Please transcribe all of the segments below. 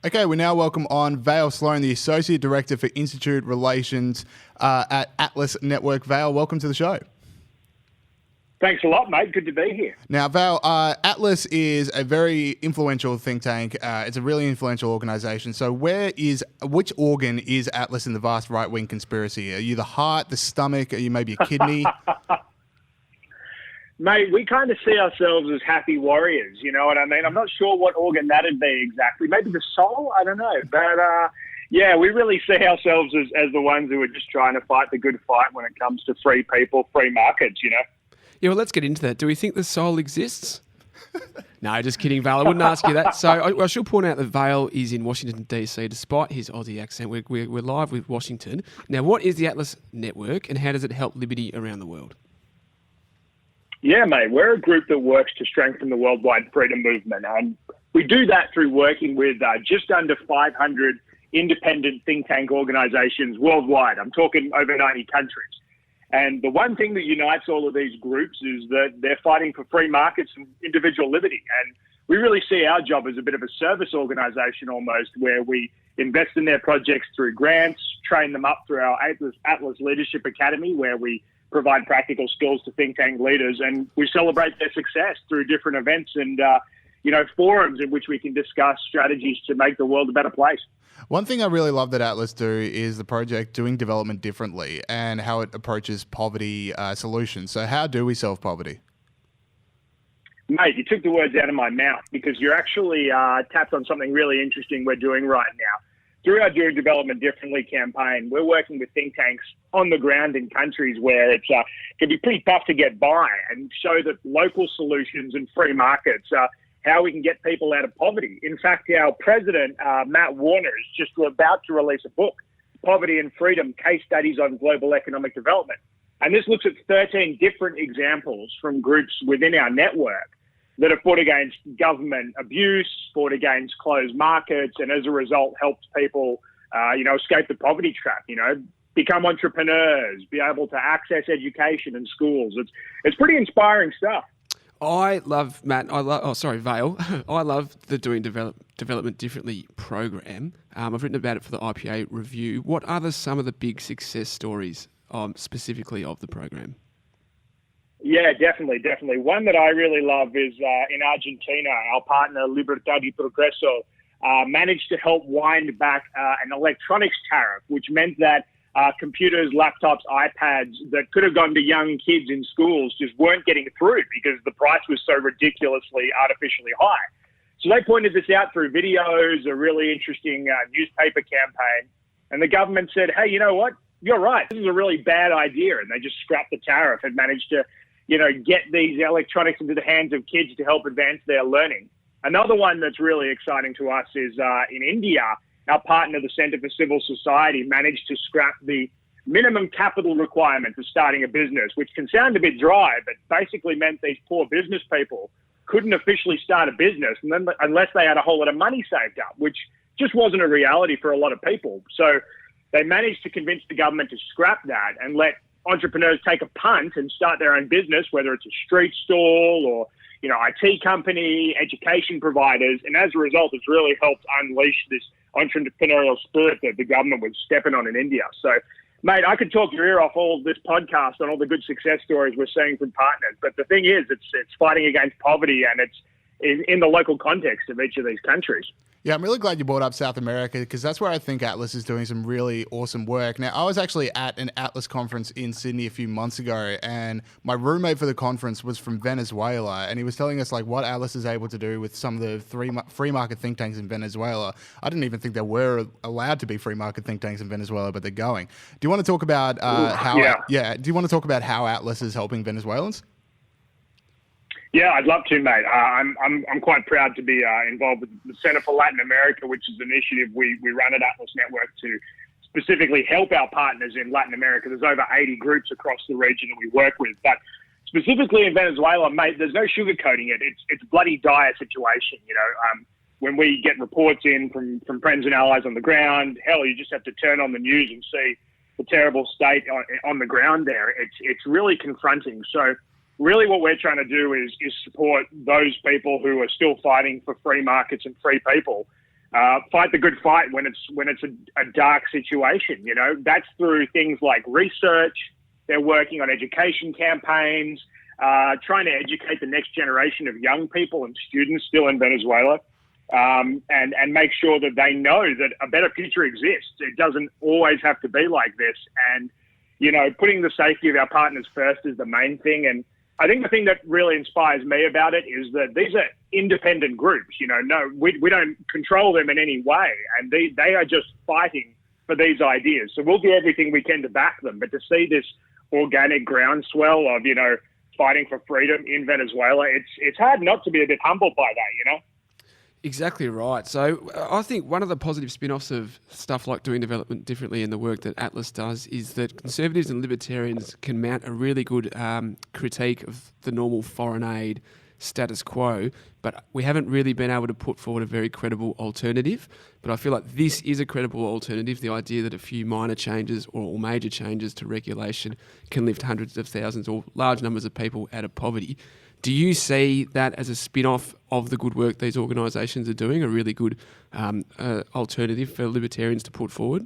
Okay, we now welcome on Vale Sloane, the Associate Director for Institute Relations at Atlas Network. Vale, welcome to the show. Thanks a lot, mate. Good to be here. Now, Val, Atlas is a very influential think tank. It's a really influential organisation. So which organ is Atlas in the vast right-wing conspiracy? Are you the heart, the stomach? Are you maybe a kidney? Mate, we kind of see ourselves as happy warriors, you know what I mean? I'm not sure what organ that'd be exactly. Maybe the soul? I don't know. But, yeah, we really see ourselves as the ones who are just trying to fight the good fight when it comes to free people, free markets, you know? Yeah, well, let's get into that. Do we think the soul exists? No, just kidding, Vale. I wouldn't ask you that. So I should point out that Vale is in Washington, D.C., despite his Aussie accent. We're live with Washington. Now, what is the Atlas Network and how does it help liberty around the world? Yeah, mate, we're a group that works to strengthen the worldwide freedom movement. And we do that through working with just under 500 independent think tank organizations worldwide. I'm talking over 90 countries. And the one thing that unites all of these groups is that they're fighting for free markets and individual liberty. And we really see our job as a bit of a service organization almost, where we invest in their projects through grants, train them up through our Atlas Leadership Academy, where we provide practical skills to think tank leaders, and we celebrate their success through different events and forums in which we can discuss strategies to make the world a better place. One thing I really love that Atlas do is the project Doing Development Differently and how it approaches poverty solutions. So how do we solve poverty? Mate, you took the words out of my mouth because you're actually tapped on something really interesting we're doing right now. Through our Doing Development Differently campaign, we're working with think tanks on the ground in countries where it can be pretty tough to get by and show that local solutions and free markets how we can get people out of poverty. In fact, our president, Matt Warner, is just about to release a book, Poverty and Freedom, Case Studies on Global Economic Development. And this looks at 13 different examples from groups within our network that have fought against government abuse, fought against closed markets, and as a result helped people, escape the poverty trap, become entrepreneurs, be able to access education and schools. It's pretty inspiring stuff. I love, Matt, Vale. I love the Doing Development Differently program. I've written about it for the IPA review. What are some of the big success stories specifically of the program? Yeah, definitely. One that I really love is in Argentina, our partner Libertad y Progreso managed to help wind back an electronics tariff, which meant that computers, laptops, iPads that could have gone to young kids in schools just weren't getting through because the price was so ridiculously artificially high. So they pointed this out through videos, a really interesting newspaper campaign, and the government said, hey, you know what? You're right. This is a really bad idea. And they just scrapped the tariff and managed to get these electronics into the hands of kids to help advance their learning. Another one that's really exciting to us is in India. Our partner, the Centre for Civil Society, managed to scrap the minimum capital requirement for starting a business, which can sound a bit dry, but basically meant these poor business people couldn't officially start a business unless they had a whole lot of money saved up, which just wasn't a reality for a lot of people. So they managed to convince the government to scrap that and let entrepreneurs take a punt and start their own business, whether it's a street stall or IT company, education providers. And as a result, it's really helped unleash this entrepreneurial spirit that the government was stepping on in India. So, mate, I could talk your ear off all of this podcast on all the good success stories we're seeing from partners. But the thing is, it's fighting against poverty, and it's in the local context of each of these countries. Yeah, I'm really glad you brought up South America because that's where I think Atlas is doing some really awesome work. Now, I was actually at an Atlas conference in Sydney a few months ago, and my roommate for the conference was from Venezuela, and he was telling us what Atlas is able to do with some of the free market think tanks in Venezuela. I didn't even think there were allowed to be free market think tanks in Venezuela, but they're going. Do you want to talk about Do you want to talk about how Atlas is helping Venezuelans? Yeah, I'd love to, mate. I'm quite proud to be involved with the Center for Latin America, which is an initiative we run at Atlas Network to specifically help our partners in Latin America. There's over 80 groups across the region that we work with. But specifically in Venezuela, mate, there's no sugarcoating it. It's a bloody dire situation, when we get reports in from friends and allies on the ground, hell, you just have to turn on the news and see the terrible state on the ground there. It's really confronting. So really what we're trying to do is support those people who are still fighting for free markets and free people fight the good fight when it's a dark situation. You know, that's through things like research. They're working on education campaigns, trying to educate the next generation of young people and students still in Venezuela, and make sure that they know that a better future exists. It doesn't always have to be like this. And, you know, putting the safety of our partners first is the main thing. And I think the thing that really inspires me about it is that these are independent groups. You know, no, we don't control them in any way. And they are just fighting for these ideas. So we'll do everything we can to back them. But to see this organic groundswell of, you know, fighting for freedom in Venezuela, it's hard not to be a bit humbled by that, you know? Exactly right. So I think one of the positive spin-offs of stuff like doing development differently and the work that Atlas does is that conservatives and libertarians can mount a really good critique of the normal foreign aid status quo, but we haven't really been able to put forward a very credible alternative. But I feel like this is a credible alternative, the idea that a few minor changes or major changes to regulation can lift hundreds of thousands or large numbers of people out of poverty. Do you see that as a spin-off of the good work these organisations are doing, a really good alternative for libertarians to put forward?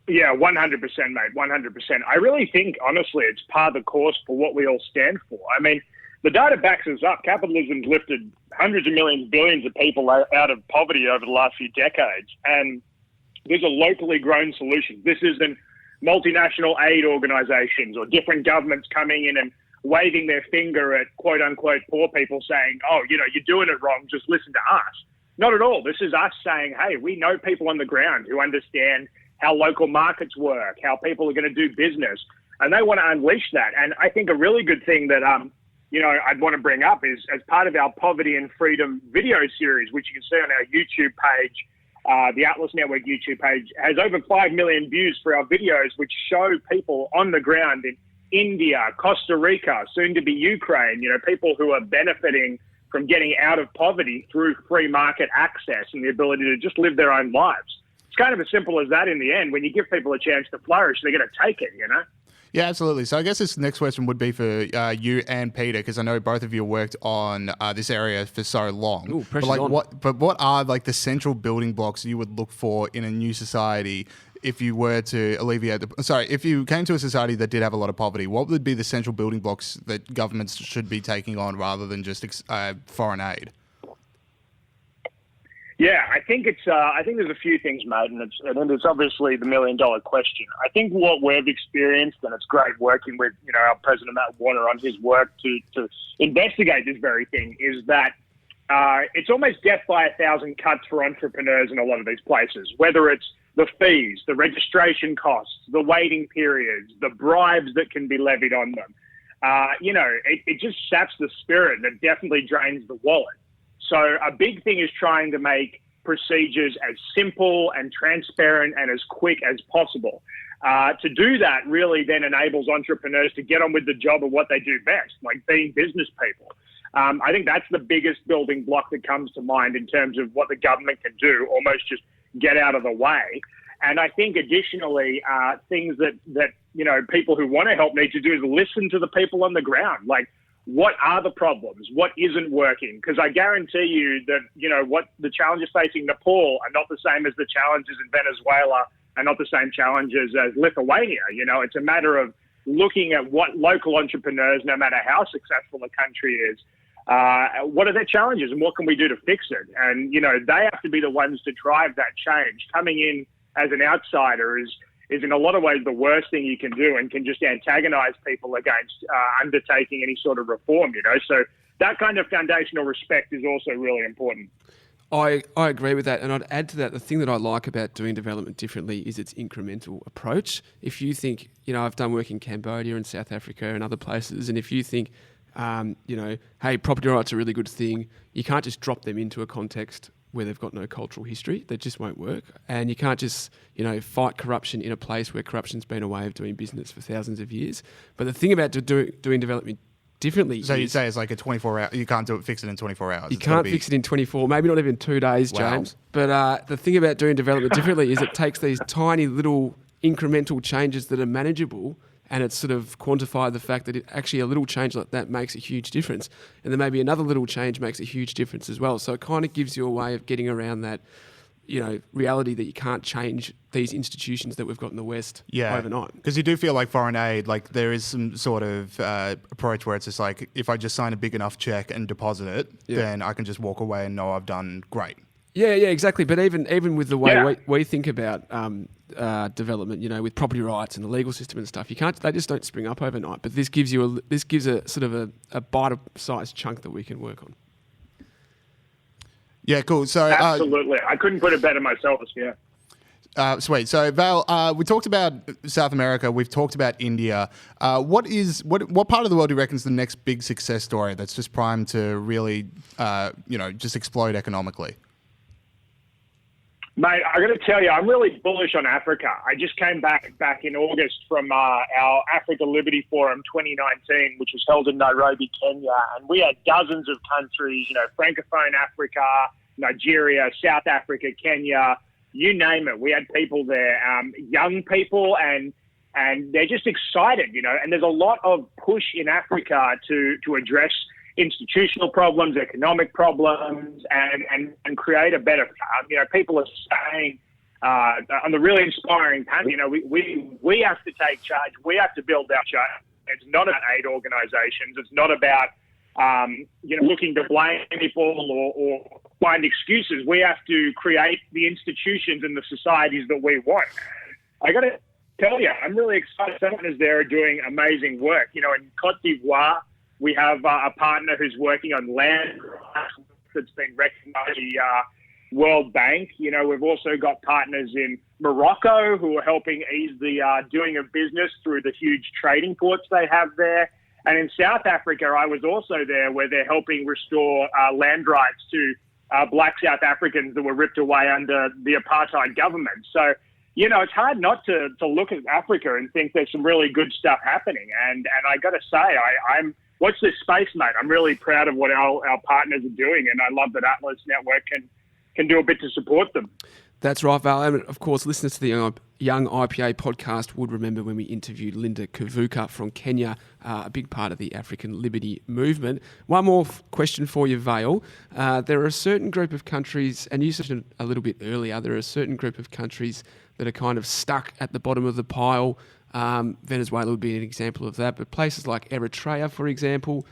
Yeah, 100%, mate, 100%. I really think, honestly, it's par the course for what we all stand for. I mean, the data backs us up. Capitalism's lifted hundreds of millions, billions of people out of poverty over the last few decades. And these are locally grown solutions. This isn't multinational aid organisations or different governments coming in and waving their finger at quote unquote poor people saying, oh, you know, you're doing it wrong, just listen to us. Not at all. This is us saying, hey, we know people on the ground who understand how local markets work, how people are going to do business, and they want to unleash that. And I think a really good thing that, you know, I'd want to bring up is as part of our Poverty and Freedom video series, which you can see on our YouTube page, the Atlas Network YouTube page, has over 5 million views for our videos, which show people on the ground in India, Costa Rica, soon to be Ukraine, you know, people who are benefiting from getting out of poverty through free market access and the ability to just live their own lives. It's kind of as simple as that in the end. When you give people a chance to flourish, they're going to take it, you know? Yeah, absolutely. So I guess this next question would be for you and Peter, because I know both of you worked on this area for so long. Ooh, but like, what are like the central building blocks you would look for in a new society if you were to alleviate if you came to a society that did have a lot of poverty? What would be the central building blocks that governments should be taking on rather than just foreign aid? Yeah, I think there's a few things, mate, and it's obviously the $1 million question. I think what we've experienced, and it's great working with, you know, our President Matt Warner on his work to investigate this very thing, is that it's almost death by 1,000 cuts for entrepreneurs in a lot of these places, whether it's the fees, the registration costs, the waiting periods, the bribes that can be levied on them. You know, it just saps the spirit and it definitely drains the wallet. So a big thing is trying to make procedures as simple and transparent and as quick as possible. To do that really then enables entrepreneurs to get on with the job of what they do best, like being business people. I think that's the biggest building block that comes to mind in terms of what the government can do, almost just get out of the way. And I think additionally, things that you know, people who want to help need to do is listen to the people on the ground. Like, what are the problems? What isn't working? Because I guarantee you that, you know, what the challenges facing Nepal are not the same as the challenges in Venezuela and not the same challenges as Lithuania. You know, it's a matter of looking at what local entrepreneurs, no matter how successful the country is, what are their challenges and what can we do to fix it? And, you know, they have to be the ones to drive that change. Coming in as an outsider is in a lot of ways the worst thing you can do and can just antagonize people against undertaking any sort of reform, you know. So that kind of foundational respect is also really important. I agree with that, and I'd add to that, the thing that I like about doing development differently is its incremental approach. If you think, you know, I've done work in Cambodia and South Africa and other places, and if you think, you know, hey, property rights are a really good thing, you can't just drop them into a context where they've got no cultural history. That just won't work. And you can't just, you know, fight corruption in a place where corruption's been a way of doing business for thousands of years. But the thing about doing development differently So you'd say it's like a 24-hour... You can't fix it in 24 hours. You can't fix it in 24, maybe not even 2 days, James. But the thing about doing development differently is it takes these tiny little incremental changes that are manageable and it's sort of quantified the fact that actually a little change like that makes a huge difference. And then maybe another little change makes a huge difference as well. So it kind of gives you a way of getting around that, reality that you can't change these institutions that we've got in the West overnight. Because you do feel like foreign aid, like there is some sort of approach where it's just like, if I just sign a big enough check and deposit it, then I can just walk away and know I've done great. Yeah, exactly. But even with the way we think about development, with property rights and the legal system and stuff, they just don't spring up overnight. But this gives a sort of a bite-sized chunk that we can work on. Yeah, cool. So absolutely, I couldn't put it better myself. Yeah. Sweet. So Val, we talked about South America. We've talked about India. What part of the world do you reckon is the next big success story that's just primed to really, just explode economically? Mate, I got to tell you, I'm really bullish on Africa. I just came back in August from our Africa Liberty Forum 2019, which was held in Nairobi, Kenya, and we had dozens of countries, Francophone Africa, Nigeria, South Africa, Kenya, you name it. We had people there, young people, and they're just excited, and there's a lot of push in Africa to address institutional problems, economic problems, and create a better. People are saying on the really inspiring panel, we have to take charge. We have to build our charge. It's not about aid organisations. It's not about looking to blame people or find excuses. We have to create the institutions and the societies that we want. I got to tell you, I'm really excited. Partners there are doing amazing work. In Cote d'Ivoire, we have a partner who's working on land that's been recognised by the World Bank. We've also got partners in Morocco who are helping ease the doing of business through the huge trading ports they have there. And in South Africa, I was also there where they're helping restore land rights to black South Africans that were ripped away under the apartheid government. So, it's hard not to look at Africa and think there's some really good stuff happening. And I got to say, I'm watch this space, mate. I'm really proud of what our partners are doing, and I love that Atlas Network can do a bit to support them. That's right, Val. And of course, listeners to the Young IPA podcast would remember when we interviewed Linda Kavuka from Kenya, a big part of the African Liberty Movement. One more question for you, Vale. There are a certain group of countries, and you said a little bit earlier, there are a certain group of countries that are kind of stuck at the bottom of the pile. Venezuela would be an example of that, but places like Eritrea, for example,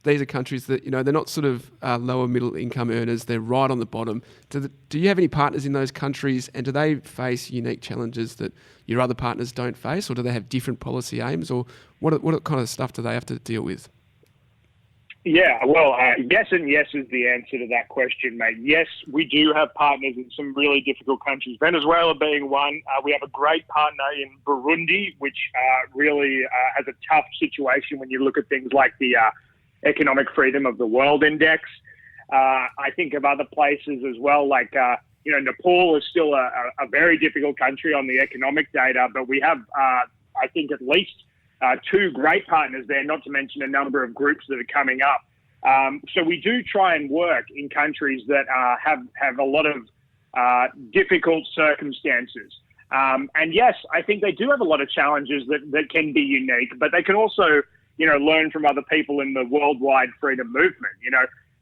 these are countries that, they're not sort of lower middle income earners, they're right on the bottom. Do you have any partners in those countries, and do they face unique challenges that your other partners don't face, or do they have different policy aims, or what kind of stuff do they have to deal with? Yeah, well, yes and yes is the answer to that question, mate. Yes, we do have partners in some really difficult countries, Venezuela being one. We have a great partner in Burundi, which really has a tough situation when you look at things like the Economic Freedom of the World Index. I think of other places as well, like, Nepal is still a very difficult country on the economic data, but we have, I think, at least two great partners there, not to mention a number of groups that are coming up. So we do try and work in countries that have a lot of difficult circumstances. And yes, I think they do have a lot of challenges that can be unique, but they can also, learn from other people in the worldwide freedom movement.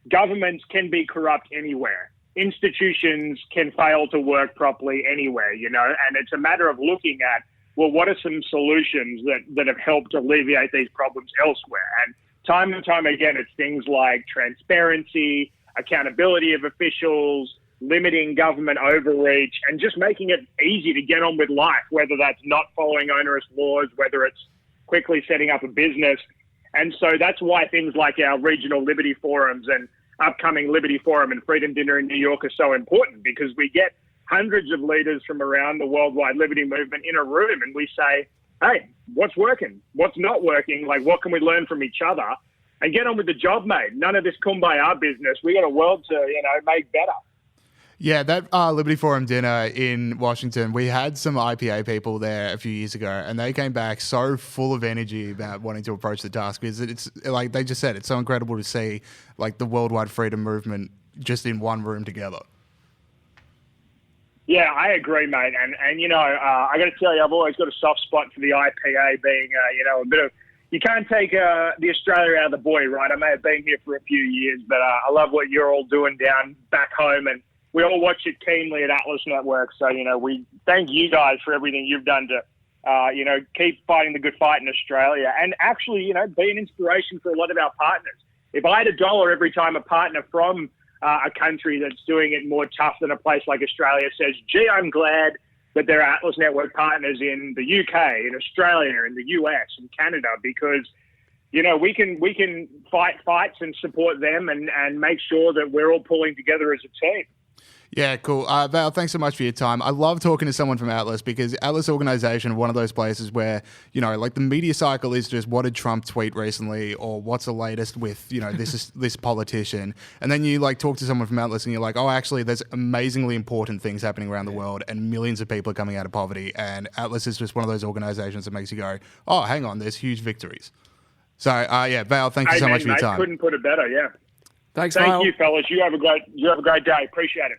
Governments can be corrupt anywhere. Institutions can fail to work properly anywhere, and it's a matter of looking at, well, what are some solutions that have helped alleviate these problems elsewhere? And time again, it's things like transparency, accountability of officials, limiting government overreach, and just making it easy to get on with life, whether that's not following onerous laws, whether it's quickly setting up a business. And so that's why things like our regional Liberty Forums and upcoming Liberty Forum and Freedom Dinner in New York are so important, because we get hundreds of leaders from around the worldwide liberty movement in a room, and we say, hey, what's working? What's not working? Like, what can we learn from each other? And get on with the job, mate. None of this kumbaya business. We got a world to, make better. Yeah, that Liberty Forum dinner in Washington, we had some IPA people there a few years ago, and they came back so full of energy about wanting to approach the task, because it's like they just said, it's so incredible to see like the worldwide freedom movement just in one room together. Yeah, I agree, mate. And you know, I got to tell you, I've always got a soft spot for the IPA being, you know, a bit of. You can't take the Australia out of the boy, right? I may have been here for a few years, but I love what you're all doing down back home, and we all watch it keenly at Atlas Network. So, you know, we thank you guys for everything you've done to, you know, keep fighting the good fight in Australia, and actually, you know, be an inspiration for a lot of our partners. If I had $1 every time a partner from a country that's doing it more tough than a place like Australia says, gee, I'm glad that there are Atlas Network partners in the UK, in Australia, in the US, and Canada, because, you know, we can fight fights and support them and make sure that we're all pulling together as a team. Yeah, cool. Val, thanks so much for your time. I love talking to someone from Atlas because Atlas organization, one of those places where, you know, like the media cycle is just what did Trump tweet recently or what's the latest with, you know, this politician. And then you like talk to someone from Atlas and you're like, oh, actually, there's amazingly important things happening around the world and millions of people are coming out of poverty. And Atlas is just one of those organizations that makes you go, oh, hang on, there's huge victories. So, yeah, Val, thank you so much for your time. I couldn't put it better, yeah. Thanks, Thank Val. you, fellas. You have a great day. Appreciate it.